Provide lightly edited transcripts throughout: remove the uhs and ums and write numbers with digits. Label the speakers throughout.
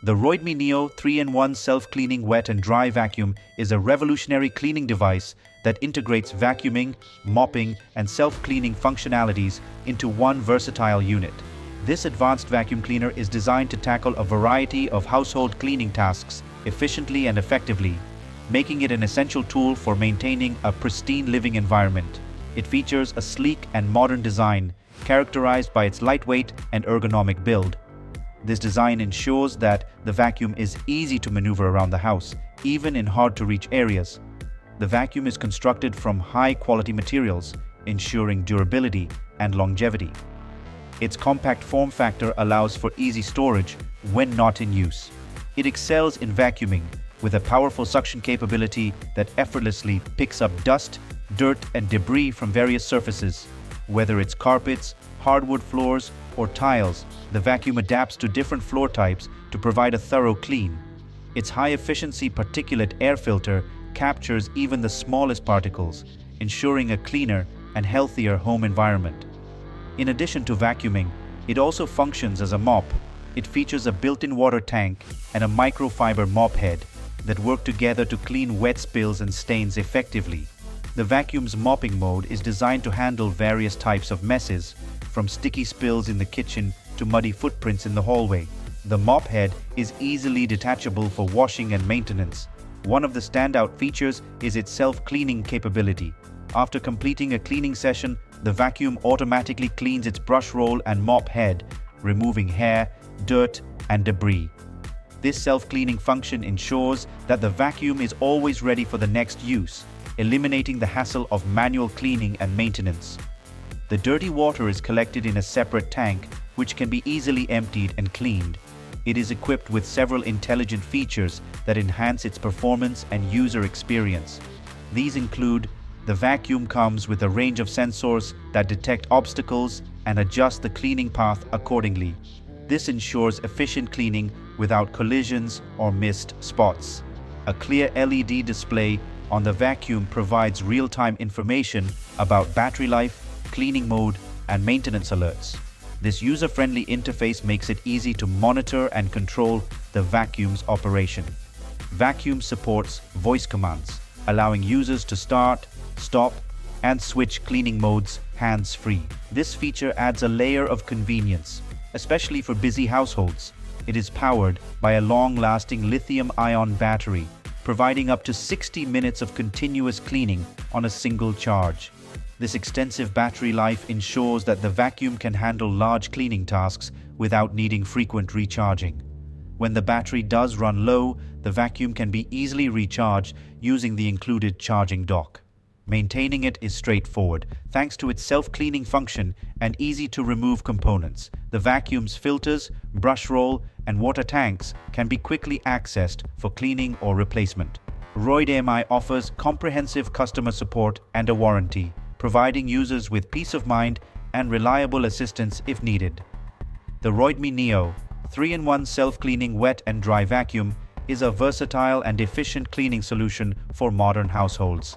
Speaker 1: The Roidmi Neo 3-in-1 self-cleaning wet and dry vacuum is a revolutionary cleaning device that integrates vacuuming, mopping, and self-cleaning functionalities into one versatile unit. This advanced vacuum cleaner is designed to tackle a variety of household cleaning tasks efficiently and effectively, making it an essential tool for maintaining a pristine living environment. It features a sleek and modern design, characterized by its lightweight and ergonomic build. This design ensures that the vacuum is easy to maneuver around the house, even in hard-to-reach areas. The vacuum is constructed from high-quality materials, ensuring durability and longevity. Its compact form factor allows for easy storage when not in use. It excels in vacuuming, with a powerful suction capability that effortlessly picks up dust, dirt, and debris from various surfaces. Whether it's carpets, hardwood floors, or tiles, the vacuum adapts to different floor types to provide a thorough clean. Its high-efficiency particulate air filter captures even the smallest particles, ensuring a cleaner and healthier home environment. In addition to vacuuming, it also functions as a mop. It features a built-in water tank and a microfiber mop head that work together to clean wet spills and stains effectively. The vacuum's mopping mode is designed to handle various types of messes, from sticky spills in the kitchen to muddy footprints in the hallway. The mop head is easily detachable for washing and maintenance. One of the standout features is its self-cleaning capability. After completing a cleaning session, the vacuum automatically cleans its brush roll and mop head, removing hair, dirt, and debris. This self-cleaning function ensures that the vacuum is always ready for the next use, eliminating the hassle of manual cleaning and maintenance. The dirty water is collected in a separate tank, which can be easily emptied and cleaned. It is equipped with several intelligent features that enhance its performance and user experience. These include: the vacuum comes with a range of sensors that detect obstacles and adjust the cleaning path accordingly. This ensures efficient cleaning without collisions or missed spots. A clear LED display on the vacuum provides real-time information about battery life, cleaning mode, and maintenance alerts. This user-friendly interface makes it easy to monitor and control the vacuum's operation. Vacuum supports voice commands, allowing users to start, stop, and switch cleaning modes hands-free. This feature adds a layer of convenience, especially for busy households. It is powered by a long-lasting lithium-ion battery, providing up to 60 minutes of continuous cleaning on a single charge. This extensive battery life ensures that the vacuum can handle large cleaning tasks without needing frequent recharging. When the battery does run low, the vacuum can be easily recharged using the included charging dock. Maintaining it is straightforward, thanks to its self-cleaning function and easy-to-remove components. The vacuum's filters, brush roll, and water tanks can be quickly accessed for cleaning or replacement. Roidmi offers comprehensive customer support and a warranty, providing users with peace of mind and reliable assistance if needed. The Roidmi Neo 3-in-1 self-cleaning wet and dry vacuum is a versatile and efficient cleaning solution for modern households.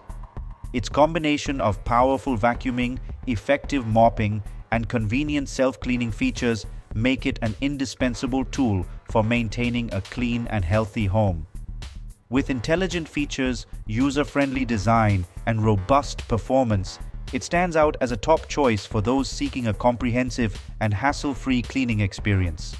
Speaker 1: Its combination of powerful vacuuming, effective mopping, and convenient self-cleaning features make it an indispensable tool for maintaining a clean and healthy home. With intelligent features, user-friendly design, and robust performance, it stands out as a top choice for those seeking a comprehensive and hassle-free cleaning experience.